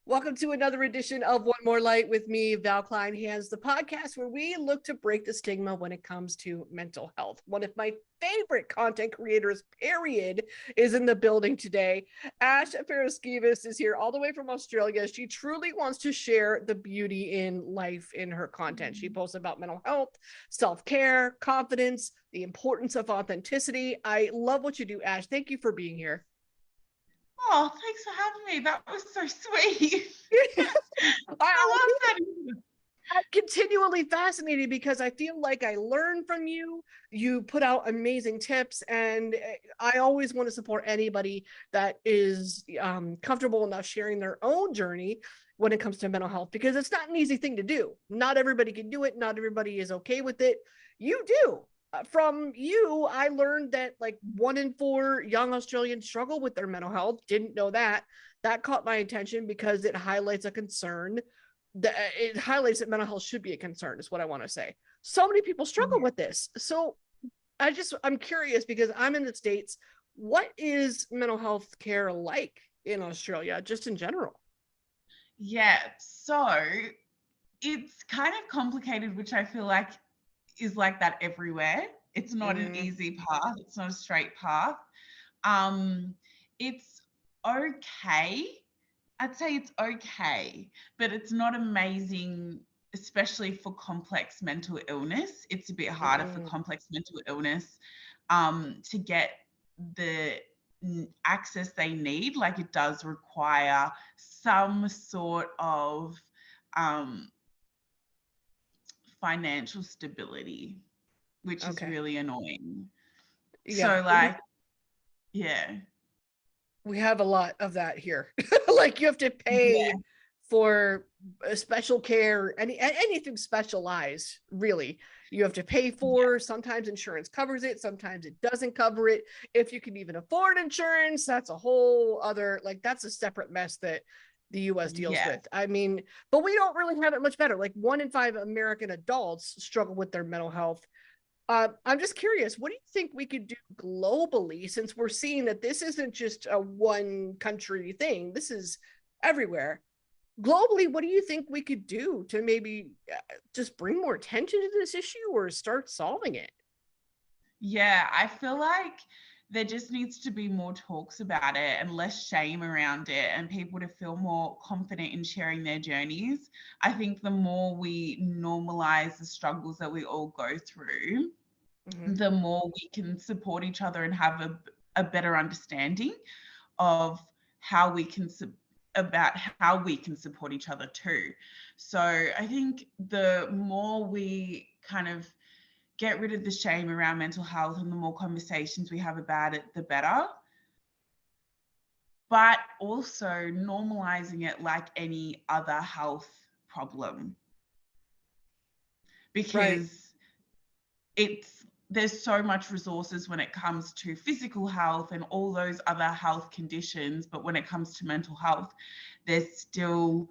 Welcome to another edition of One More Light with me, Val Kleinhans, the podcast where we look to break the stigma when it comes to mental health. One of my favorite content creators, period, is in the building today. Ash Paraskevas is here all the way from Australia. She truly wants to share the beauty in life in her content. She posts about mental health, self-care, confidence, the importance of authenticity. I love what you do, Ash. Thank you for being here. Oh, thanks for having me. That was so sweet. I I love that. I'm continually fascinated because I feel like I learn from you. You put out amazing tips, and I always want to support anybody that is comfortable enough sharing their own journey when it comes to mental health, because it's not an easy thing to do. Not everybody can do it. Not everybody is okay with it. You do. From you, I learned that like 1 in 4 young Australians struggle with their mental health. Didn't know that. That caught my attention because it highlights a concern. It highlights that mental health should be a concern, is what I want to say. So many people struggle with this. So I'm curious because I'm in the States. What is mental health care like in Australia, just in general? Yeah, so it's kind of complicated, which I feel like is like that everywhere. It's not an easy path. It's not a straight path. It's okay. I'd say it's okay, but it's not amazing, especially for complex mental illness. It's a bit harder for complex mental illness to get the access they need. Like it does require some sort of financial stability, which is really annoying. Yeah. So like, yeah. We have a lot of that here. Like you have to Yeah. pay for special care, anything specialized, really. You have to pay for. Sometimes insurance covers it, sometimes it doesn't cover it. If you can even afford insurance, that's a whole other, like that's a separate mess that the US deals with. I mean, but we don't really have it much better. Like 1 in 5 American adults struggle with their mental health. I'm just curious, what do you think we could do globally, since we're seeing that this isn't just a one country thing, this is everywhere? Globally, what do you think we could do to maybe just bring more attention to this issue or start solving it? Yeah, I feel like there just needs to be more talks about it and less shame around it, and people to feel more confident in sharing their journeys. I think the more we normalize the struggles that we all go through, the more we can support each other and have a better understanding of how we can about how we can support each other too. So I think the more we kind of get rid of the shame around mental health and the more conversations we have about it, the better. But also normalizing it like any other health problem. Because there's so much resources when it comes to physical health and all those other health conditions, but when it comes to mental health, there's still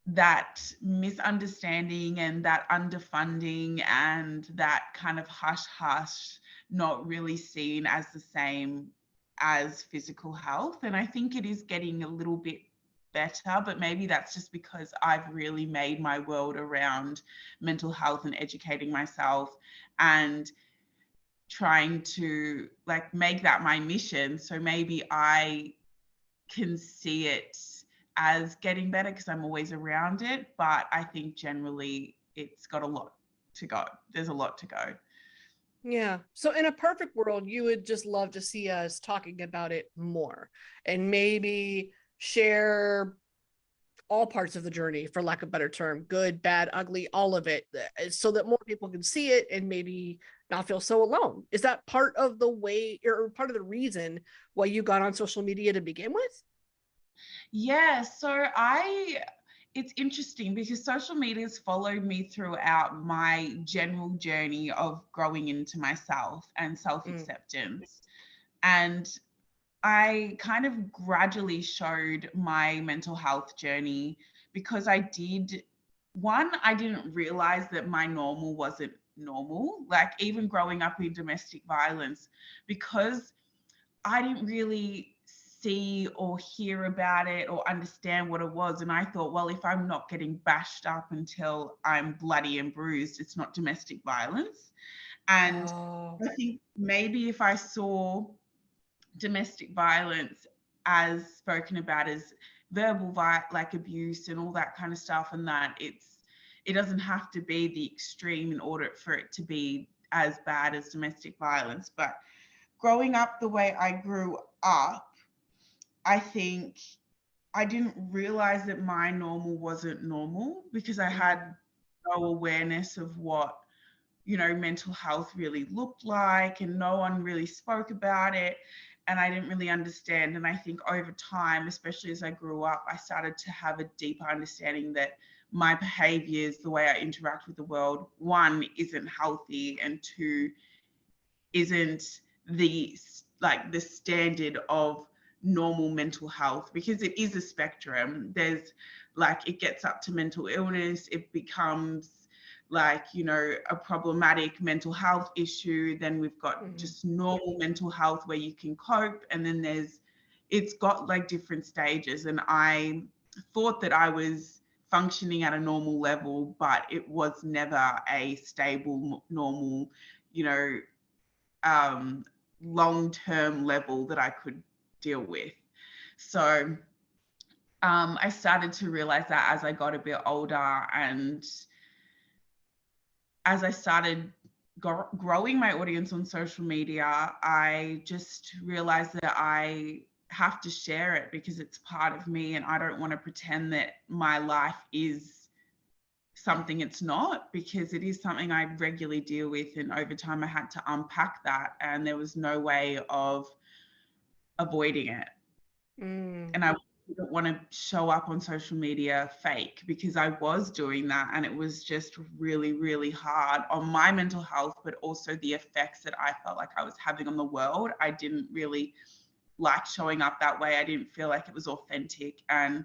that misunderstanding and that underfunding and that kind of hush not really seen as the same as physical health. And I think it is getting a little bit better, but maybe that's just because I've really made my world around mental health and educating myself and trying to like make that my mission. So maybe I can see it as getting better because I'm always around it, but I think generally it's got a lot to go. There's a lot to go. Yeah. So in a perfect world, you would just love to see us talking about it more and maybe share all parts of the journey, for lack of a better term, good, bad, ugly, all of it, so that more people can see it and maybe not feel so alone. Is that part of the way or part of the reason why you got on social media to begin with? Yeah, so it's interesting because social media has followed me throughout my general journey of growing into myself and self-acceptance. And I kind of gradually showed my mental health journey because I didn't realize that my normal wasn't normal. Like even growing up in domestic violence, because I didn't really see or hear about it or understand what it was. And I thought, well, if I'm not getting bashed up until I'm bloody and bruised, it's not domestic violence. And Oh. I think maybe if I saw domestic violence as spoken about as verbal like abuse and all that kind of stuff, and that it doesn't have to be the extreme in order for it to be as bad as domestic violence. But growing up the way I grew up, I think I didn't realize that my normal wasn't normal because I had no awareness of what, you know, mental health really looked like, and no one really spoke about it. And I didn't really understand. And I think over time, especially as I grew up, I started to have a deeper understanding that my behaviors, the way I interact with the world, one, isn't healthy, and two, isn't the standard of normal mental health, because it is a spectrum. There's like, it gets up to mental illness, it becomes like, you know, a problematic mental health issue, then we've got just normal mental health where you can cope, and then it's got like different stages. And I thought that I was functioning at a normal level, but it was never a stable normal, you know, long-term level that I could deal with. So I started to realize that as I got a bit older, and as I started growing my audience on social media, I just realized that I have to share it because it's part of me, and I don't want to pretend that my life is something it's not, because it is something I regularly deal with. And over time I had to unpack that, and there was no way of avoiding it. And I didn't want to show up on social media fake, because I was doing that, and it was just really, really hard on my mental health, but also the effects that I felt like I was having on the world. I didn't really like showing up that way. I didn't feel like it was authentic. And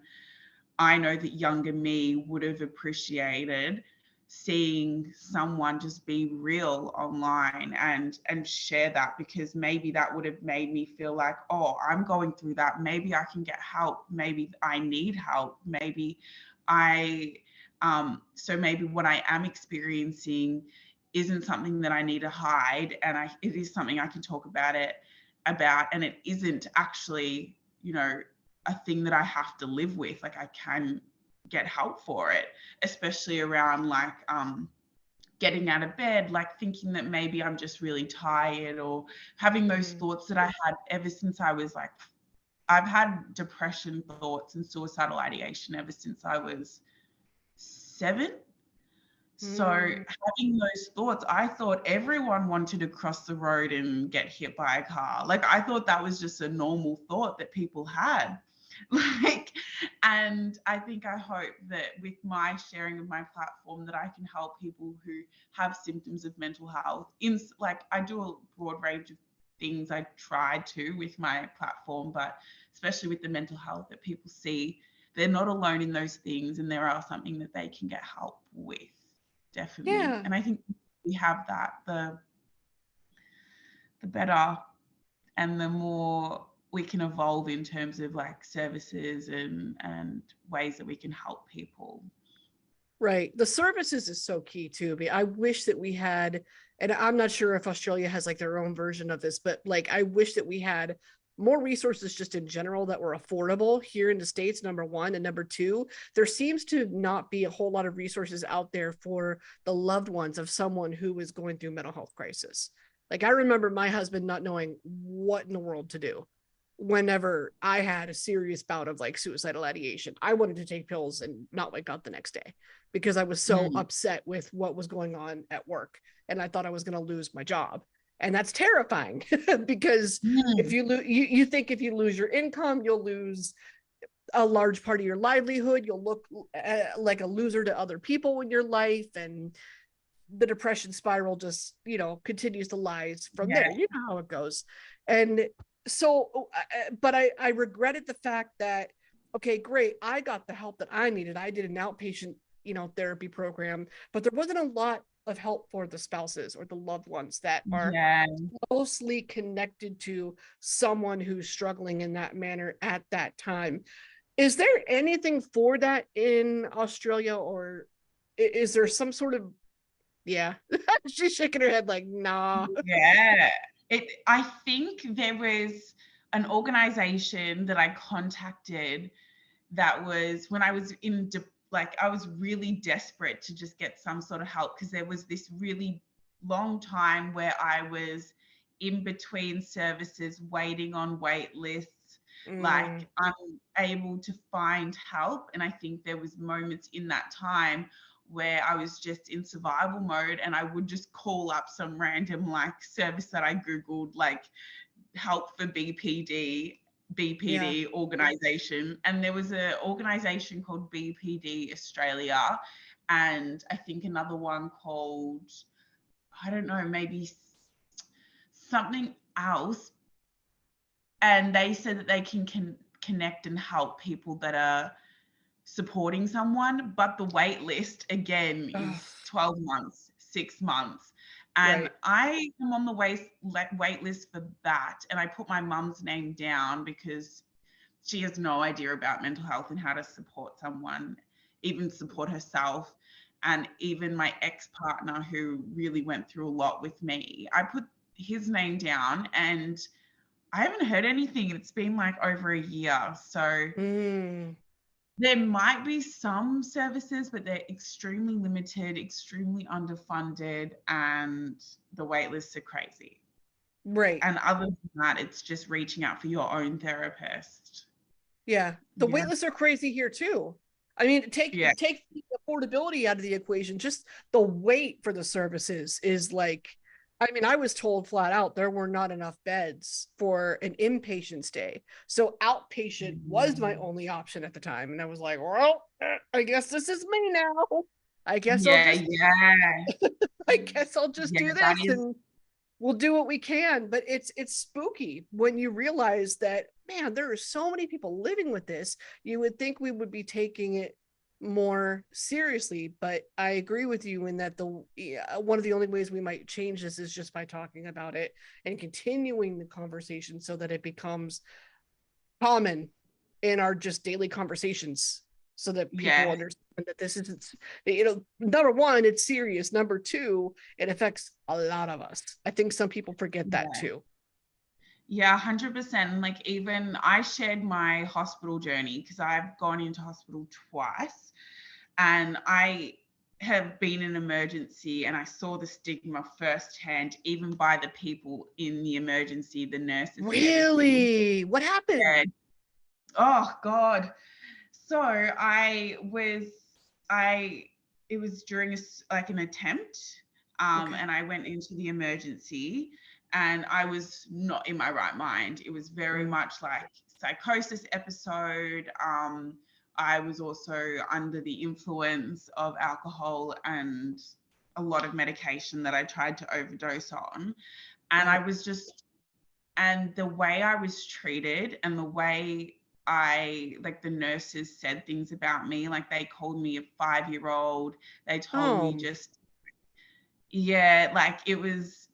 I know that younger me would have appreciated seeing someone just be real online and share that, because maybe that would have made me feel like, oh, I'm going through that, maybe I can get help, maybe I need help, maybe so maybe what I am experiencing isn't something that I need to hide, and it is something I can talk about, and it isn't actually, you know, a thing that I have to live with. Like, I can get help for it, especially around like getting out of bed, like thinking that maybe I'm just really tired, or having those thoughts that I had ever since I was like, I've had depression thoughts and suicidal ideation ever since I was 7. So having those thoughts, I thought everyone wanted to cross the road and get hit by a car. Like, I thought that was just a normal thought that people had. Like, and I think, I hope that with my sharing of my platform, that I can help people who have symptoms of mental health. Like, I do a broad range of things, I try to, with my platform, but especially with the mental health, that people see they're not alone in those things, and there are something that they can get help with. Definitely. Yeah. And I think we have that, the better and the more we can evolve in terms of like services and ways that we can help people. Right. The services is so key too. I wish that we had, and I'm not sure if Australia has like their own version of this, but like, I wish that we had more resources just in general that were affordable here in the States, number one. And number two, there seems to not be a whole lot of resources out there for the loved ones of someone who is going through mental health crisis. Like, I remember my husband not knowing what in the world to do whenever I had a serious bout of like suicidal ideation. I wanted to take pills and not wake up the next day because I was so upset with what was going on at work, and I thought I was going to lose my job. And that's terrifying because if you lose, you think if you lose your income, you'll lose a large part of your livelihood. You'll look like a loser to other people in your life, and the depression spiral just, you know, continues to rise from there. You know how it goes. And so, but I regretted the fact that, okay, great, I got the help that I needed. I did an outpatient, you know, therapy program, but there wasn't a lot of help for the spouses or the loved ones that are Yeah. closely connected to someone who's struggling in that manner at that time. Is there anything for that in Australia, or is there some sort of, yeah, she's shaking her head like, nah. Yeah. I think there was an organization that I contacted that was when I was like I was really desperate to just get some sort of help, because there was this really long time where I was in between services, waiting on wait lists, Mm, like unable to find help. And I think there was moments in that time where I was just in survival mode, and I would just call up some random like service that I googled, like help for yeah. BPD organization, and there was an organization called BPD Australia, and I think another one called, I don't know, maybe something else, and they said that they can connect and help people that are supporting someone, but the wait list again Ugh, is 12 months, 6 months. And right. I am on the wait list for that. And I put my mum's name down because she has no idea about mental health and how to support someone, even support herself. And even my ex-partner, who really went through a lot with me, I put his name down, and I haven't heard anything. It's been like over a year. So Mm, there might be some services, but they're extremely limited, extremely underfunded, and the wait lists are crazy. right. And other than that, it's just reaching out for your own therapist. Yeah. The Yeah. wait lists are crazy here too. I mean, Yeah. take the affordability out of the equation. Just the wait for the services is like, I mean, I was told flat out there were not enough beds for an inpatient stay. So outpatient was my Mm. only option at the time. And I was like, well, I guess this is me now. I guess I'll Yeah, just yeah. I guess I'll just Yeah, do that this is, and we'll do what we can. But it's spooky when you realize that, man, there are so many people living with this. You would think we would be taking it more seriously, but I agree with you in that the one of the only ways we might change this is just by talking about it and continuing the conversation so that it becomes common in our just daily conversations, so that people yeah, understand that this isn't, number one, it's serious. Number two, it affects a lot of us. I think some people forget that yeah. too. Yeah, 100%. Like, even I shared my hospital journey because I've gone into hospital twice, and I have been in emergency, and I saw the stigma firsthand, even by the people in the emergency, the nurses and everything. Really? What happened? Yeah. Oh God. So I it was during like an attempt, Okay. and I went into the emergency, and I was not in my right mind. It was very Mm. much like psychosis episode. I was also under the influence of alcohol and a lot of medication that I tried to overdose on. And I Right. was just, and the way I was treated and the way I, like, the nurses said things about me, like they called me a 5-year old. They told me Oh, just, yeah, like it was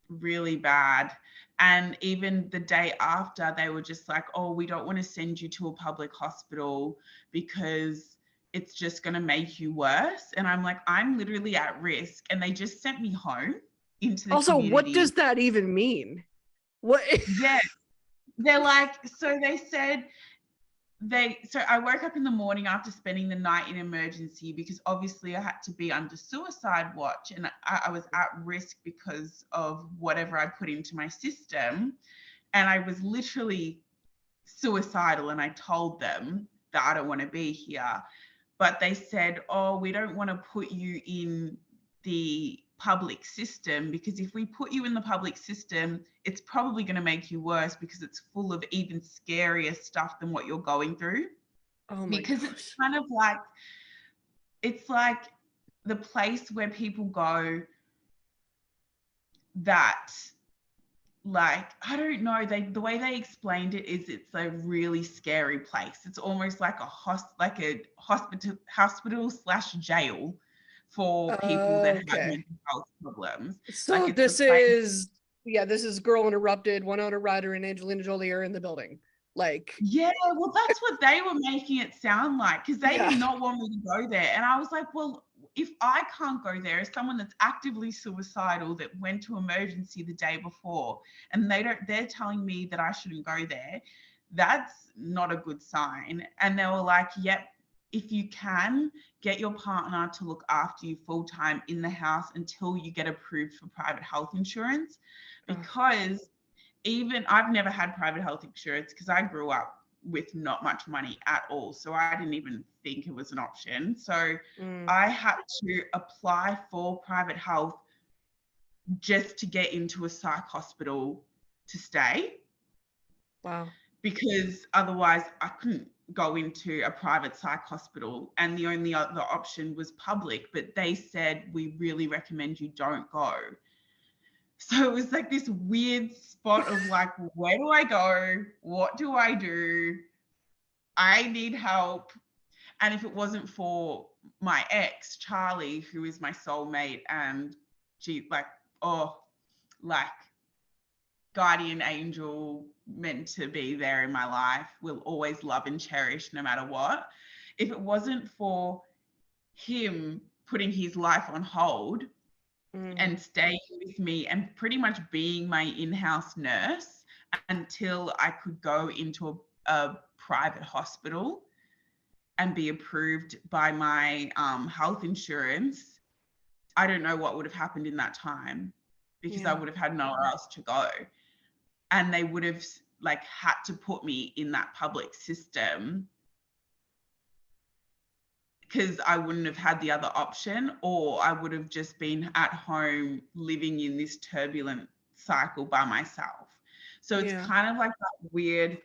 really bad. And even the day after, they were just like, oh, we don't want to send you to a public hospital because it's just going to make you worse. And I'm like, I'm literally at risk. And they just sent me home into the also, what community. does that even mean? What? Yeah. They're like, so they said, so I woke up in the morning after spending the night in emergency because obviously I had to be under suicide watch, and I was at risk because of whatever I put into my system. And I was literally suicidal, and I told them that I don't want to be here. But they said, oh, we don't want to put you in the public system because if we put you in the public system, it's probably going to make you worse because it's full of even scarier stuff than what you're going through. Oh my Because it's gosh. kind of like, it's like the place where people go that, like, I don't know, the way they explained it is it's a really scary place. It's almost like a hospital slash jail for people that have Okay. mental health problems. Like So it's a this place. is, yeah, this is Girl Interrupted, Winona Ryder and Angelina Jolie are in the building. Like, Yeah, well, that's what they were making it sound like, because they yeah. did not want me to go there. And I was like, well, if I can't go there as someone that's actively suicidal that went to emergency the day before, and they're telling me that I shouldn't go there, that's not a good sign. And they were like, yep, if you can, get your partner to look after you full time in the house until you get approved for private health insurance, because even I've never had private health insurance because I grew up with not much money at all. So I didn't even think it was an option. So I had to apply for private health just to get into a psych hospital to stay, Wow. because otherwise I couldn't go into a private psych hospital, and the only other option was public, but they said we really recommend you don't go. So it was like this weird spot of like, where do I go? What do I do? I need help. And if it wasn't for my ex, Charlie, who is my soulmate, and she like, oh, like guardian angel, meant to be there in my life, will always love and cherish no matter what. If it wasn't for him putting his life on hold and staying with me and pretty much being my in-house nurse until I could go into a private hospital and be approved by my health insurance, I don't know what would have happened in that time, because I would have had nowhere else to go. And they would have like had to put me in that public system because I wouldn't have had the other option, or I would have just been at home living in this turbulent cycle by myself. So it's kind of like that weird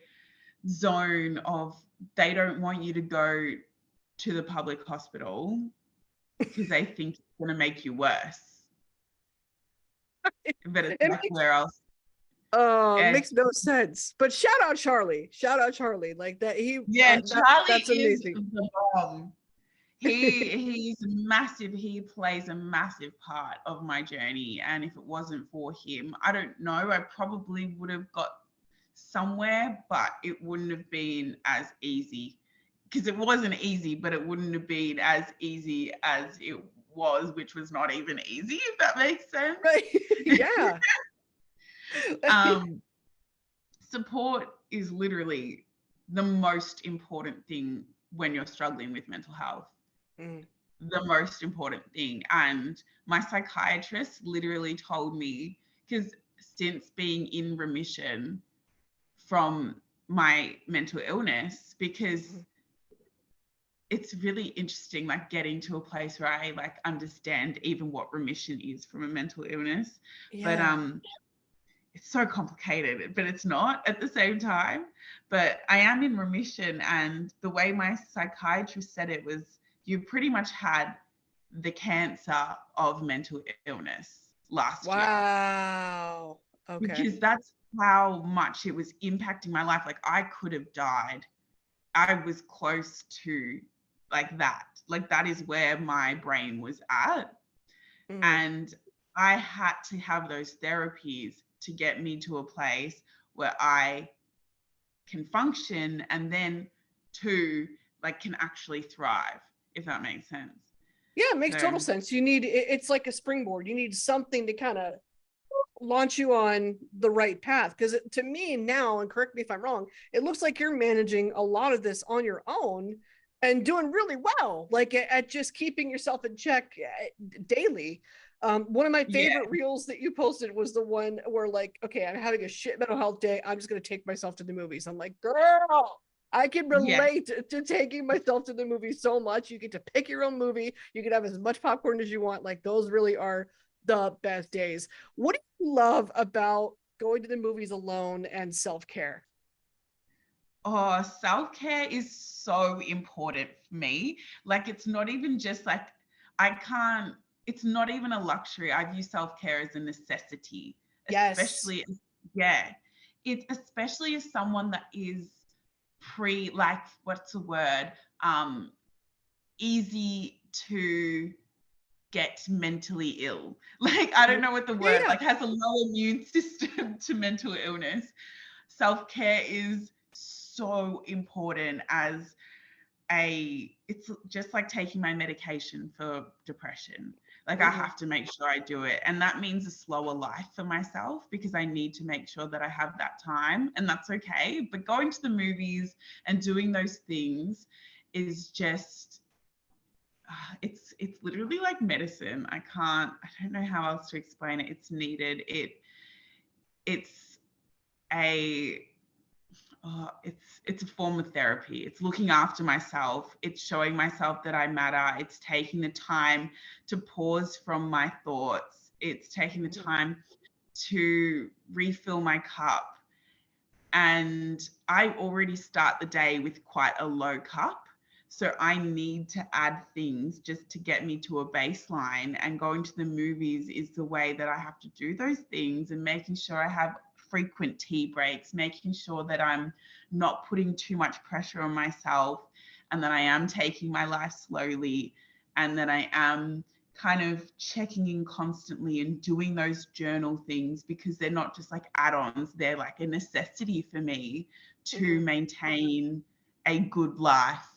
zone of they don't want you to go to the public hospital because they think it's going to make you worse. But it's like, where else? It And makes no sense. But shout out Charlie. Shout out Charlie. Like that Charlie that's is amazing. the bomb. He's massive. He plays a massive part of my journey. And if it wasn't for him, I don't know, I probably would have got somewhere, but it wouldn't have been as easy, because it wasn't easy, but it wouldn't have been as easy as it was, which was not even easy, if that makes sense. Right. Yeah. Support is literally the most important thing when you're struggling with mental health. The most important thing. And my psychiatrist literally told me, because since being in remission from my mental illness, because it's really interesting, like getting to a place where I like understand even what remission is from a mental illness. But it's so complicated, but it's not at the same time. But I am in remission, and the way my psychiatrist said it was, you pretty much had the cancer of mental illness last year. Wow. Okay. Because that's how much it was impacting my life. Like I could have died. I was close to like that. Like that is where my brain was at. And I had to have those therapies to get me to a place where I can function, and then to like can actually thrive, if that makes sense. Yeah, it makes total sense. You need, it's like a springboard. You need something to kind of launch you on the right path. Because to me now, and correct me if I'm wrong, it looks like you're managing a lot of this on your own and doing really well, like at just keeping yourself in check daily. One of my favorite reels that you posted was the one where like, okay, I'm having a shit mental health day, I'm just going to take myself to the movies. I'm like, girl, I can relate to taking myself to the movie so much. You get to pick your own movie. You can have as much popcorn as you want. Like those really are the best days. What do you love about going to the movies alone and self-care? Oh, self-care is so important for me. Like it's not even just like it's not even a luxury. I view self-care as a necessity, especially it's especially as someone that is what's the word? Easy to get mentally ill. Like, I don't know what the word, Yeah. like has a low immune system to mental illness. Self-care is so important as it's just like taking my medication for depression. Like I have to make sure I do it. And that means a slower life for myself because I need to make sure that I have that time, and that's okay. But going to the movies and doing those things is just it's literally like medicine. I don't know how else to explain it. It's needed. It's a it's a form of therapy. It's looking after myself. It's showing myself that I matter. It's taking the time to pause from my thoughts. It's taking the time to refill my cup. And I already start the day with quite a low cup. So I need to add things just to get me to a baseline. And going to the movies is the way that I have to do those things, and making sure I have frequent tea breaks, making sure that I'm not putting too much pressure on myself, and that I am taking my life slowly, and that I am kind of checking in constantly and doing those journal things, because they're not just like add-ons, they're like a necessity for me to maintain a good life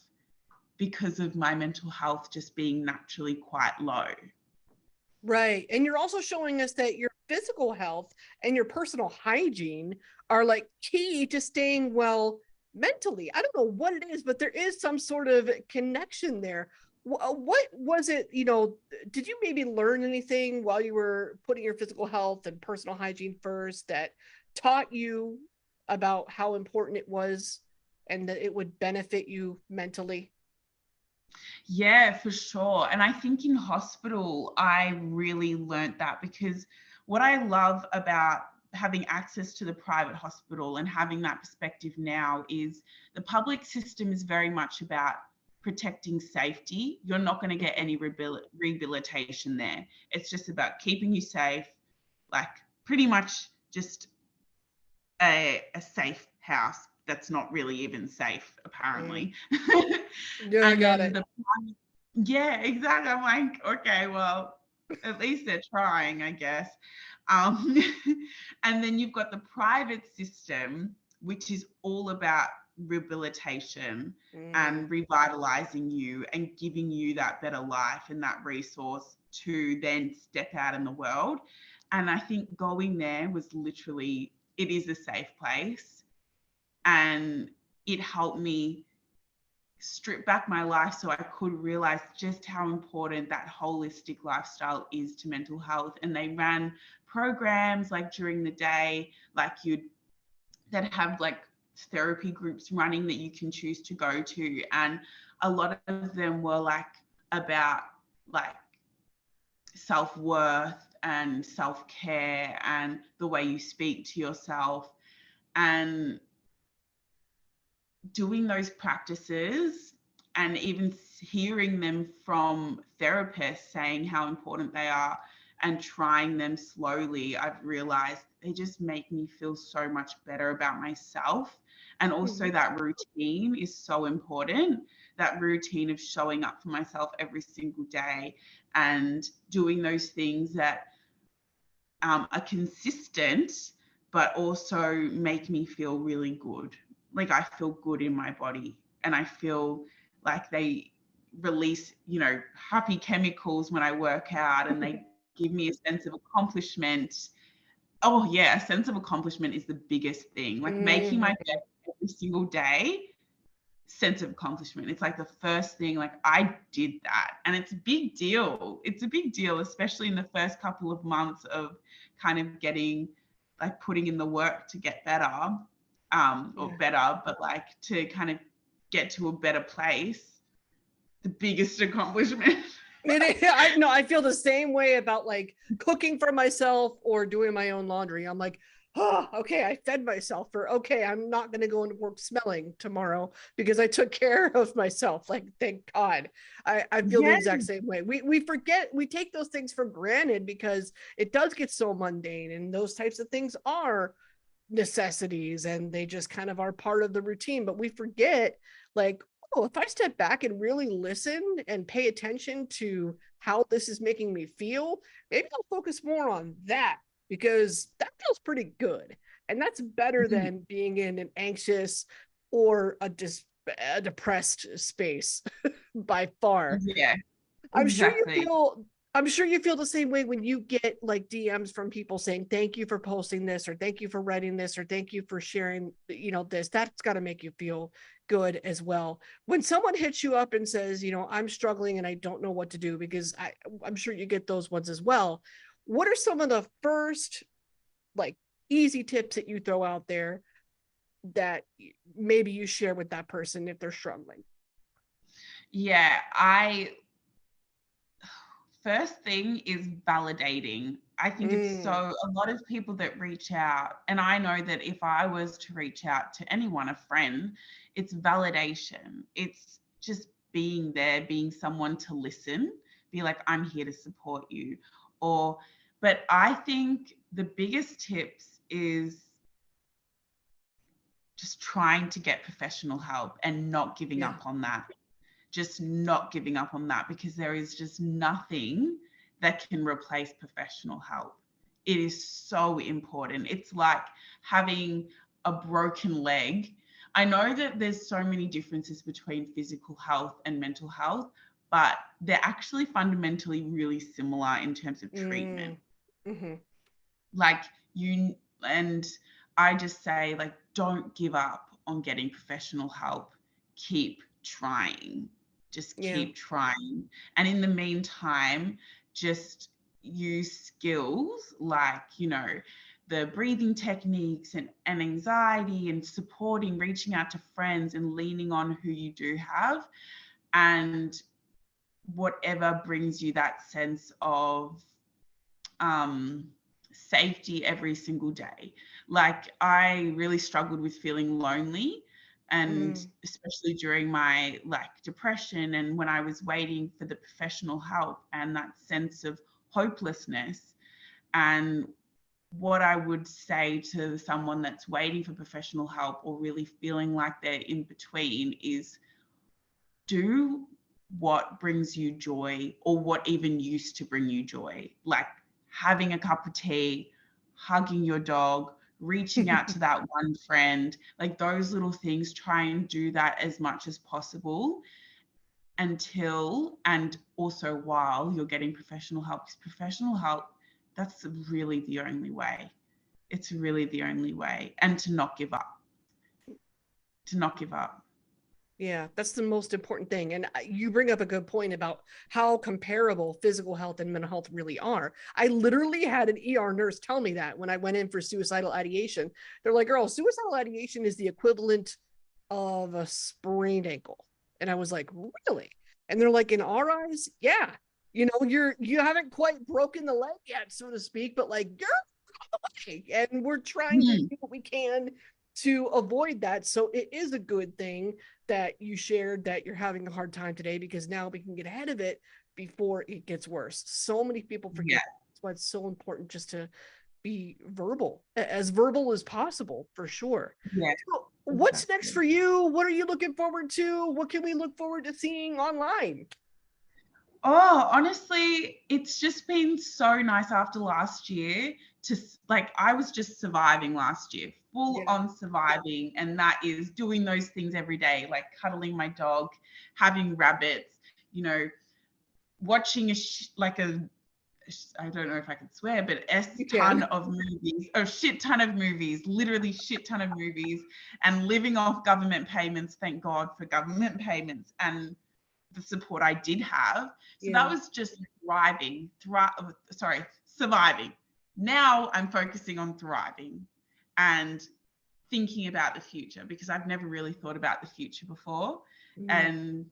because of my mental health just being naturally quite low. Right. And you're also showing us that your physical health and your personal hygiene are like key to staying well mentally. I don't know what it is, but there is some sort of connection there. What was it, did you maybe learn anything while you were putting your physical health and personal hygiene first that taught you about how important it was and that it would benefit you mentally? Yeah, for sure. And I think in hospital, I really learnt that, because what I love about having access to the private hospital and having that perspective now is the public system is very much about protecting safety. You're not going to get any rehabilitation there. It's just about keeping you safe, like pretty much just a safe house that's not really even safe, apparently. Yeah, I And got then it. yeah, exactly. I'm like, okay, well, at least they're trying, I guess. Um, and then you've got the private system, which is all about rehabilitation and revitalizing you and giving you that better life and that resource to then step out in the world. And I think going there was literally, it is a safe place. And it helped me strip back my life so I could realize just how important that holistic lifestyle is to mental health. And they ran programs like during the day, like that have like therapy groups running that you can choose to go to. And a lot of them were like about like self-worth and self-care and the way you speak to yourself, and doing those practices and even hearing them from therapists saying how important they are and trying them slowly, I've realized they just make me feel so much better about myself. And also that routine is so important, that routine of showing up for myself every single day and doing those things that are consistent, but also make me feel really good. Like I feel good in my body, and I feel like they release, happy chemicals when I work out, and they give me a sense of accomplishment. Oh yeah, a sense of accomplishment is the biggest thing. Like making my bed every single day, sense of accomplishment. It's like the first thing, like I did that. And it's a big deal. It's a big deal, especially in the first couple of months of kind of getting, like putting in the work to get better, or better, but like to kind of get to a better place. The biggest accomplishment. I know, I feel the same way about like cooking for myself or doing my own laundry. I'm like, oh, okay, I fed myself, or okay, I'm not going to go into work smelling tomorrow because I took care of myself. Like, thank God. I feel the Yes. exact same way. We forget, we take those things for granted because it does get so mundane, and those types of things are necessities and they just kind of are part of the routine. But we forget, like, oh, if I step back and really listen and pay attention to how this is making me feel, maybe I'll focus more on that because that feels pretty good. And that's better Mhm. than being in an anxious or a depressed space by far. Yeah, I'm sure you exactly. feel I'm sure you feel the same way when you get like DMs from people saying thank you for posting this or thank you for writing this or thank you for sharing, this. That's got to make you feel good as well. When someone hits you up and says, I'm struggling and I don't know what to do because I'm sure you get those ones as well. What are some of the first like easy tips that you throw out there that maybe you share with that person if they're struggling? Yeah, I first thing is validating. I think it's so Mm, a lot of people that reach out, and I know that if I was to reach out to anyone, a friend, it's validation. It's just being there, being someone to listen, be like, I'm here to support you. Or, but I think the biggest tips is just trying to get professional help and not giving yeah. up on that. Just not giving up on that because there is just nothing that can replace professional help. It is so important. It's like having a broken leg. I know that there's so many differences between physical health and mental health, but they're actually fundamentally really similar in terms of treatment. Mm, mm-hmm. Like you and I just say like don't give up on getting professional help. Keep trying. Just Yeah. keep trying. And in the meantime, just use skills like, the breathing techniques and anxiety and supporting, reaching out to friends and leaning on who you do have. And whatever brings you that sense of um, safety every single day. Like I really struggled with feeling lonely, and Mm, especially during my like depression and when I was waiting for the professional help and that sense of hopelessness. And what I would say to someone that's waiting for professional help or really feeling like they're in between is do what brings you joy or what even used to bring you joy, like having a cup of tea, hugging your dog, reaching out to that one friend, like those little things. Try and do that as much as possible until and also while you're getting professional help. Because professional help, that's really the only way. It's really the only way. And to not give up, to not give up. yeah, that's the most important thing. And you bring up a good point about how comparable physical health and mental health really are. I literally had an ER nurse tell me that when I went in for suicidal ideation. They're like, girl, suicidal ideation is the equivalent of a sprained ankle. And I was like, really? And they're like, in our eyes, yeah. You haven't quite broken the leg yet, so to speak, but like you're and we're trying to Mhm. do what we can to avoid that. So it is a good thing that you shared that you're having a hard time today because now we can get ahead of it before it gets worse. So many people Yeah, forget. That's why it's so important just to be as verbal as possible for sure. yeah, So what's next exactly. for you? What are you looking forward to? What can we look forward to seeing online? Oh, honestly, it's just been so nice after last year to like I was just surviving last year, full Yeah. on surviving, and that is doing those things every day, like cuddling my dog, having rabbits, you know, watching like a I don't know if I can swear, but You ton can. of movies, a shit ton of movies, literally shit ton of movies, and living off government payments. Thank God for government payments and the support I did have. So that Yeah. was just thriving, surviving. Now I'm focusing on thriving and thinking about the future because I've never really thought about the future before. Mm. And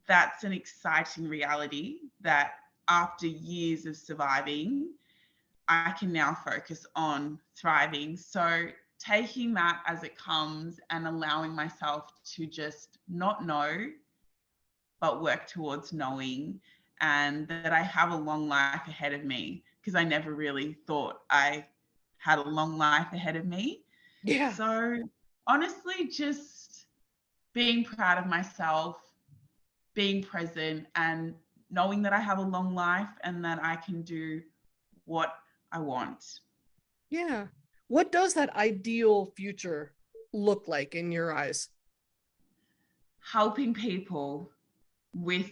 that's an exciting reality that after years of surviving, I can now focus on thriving. So taking that as it comes and allowing myself to just not know but work towards knowing, and that I have a long life ahead of me because I never really thought I had a long life ahead of me. Yeah. So honestly, just being proud of myself, being present, and knowing that I have a long life and that I can do what I want. Yeah. What does that ideal future look like in your eyes? Helping people with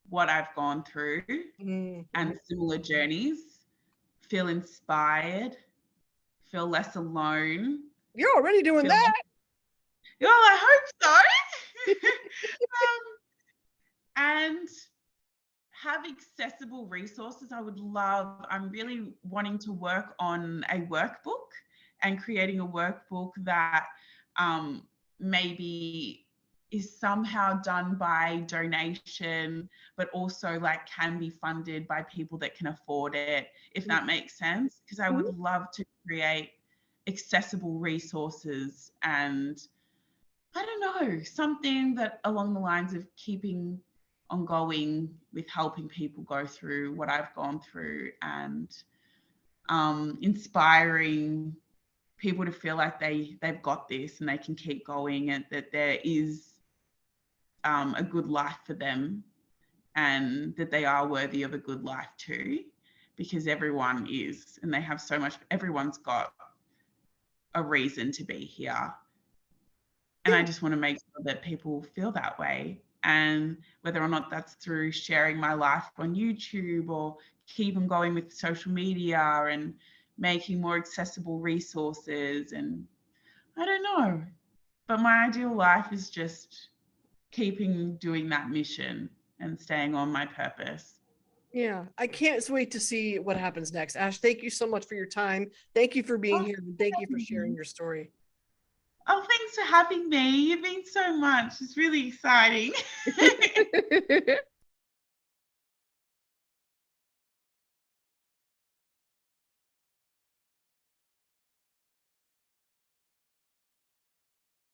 what I've gone through Mm-hmm. and similar journeys feel inspired, feel less alone, You're already doing feel less, that. well, I hope so. And have accessible resources. I'm really wanting to work on a workbook and creating a workbook that maybe is somehow done by donation, but also like can be funded by people that can afford it, if that makes sense. Because I would love to create accessible resources and I don't know, something that along the lines of keeping ongoing with helping people go through what I've gone through and inspiring people to feel like they've got this and they can keep going and that there is a good life for them and that they are worthy of a good life too, because everyone is and they have so much, everyone's got a reason to be here. And I just want to make sure that people feel that way. And whether or not that's through sharing my life on YouTube or keep them going with social media and making more accessible resources. And I don't know. But my ideal life is just keeping doing that mission and staying on my purpose. Yeah, I can't wait to see what happens next. Ash, thank you so much for your time. Thank you for being Oh, here. And thank you for sharing your story. oh, thanks for having me. You've been so much. It's really exciting.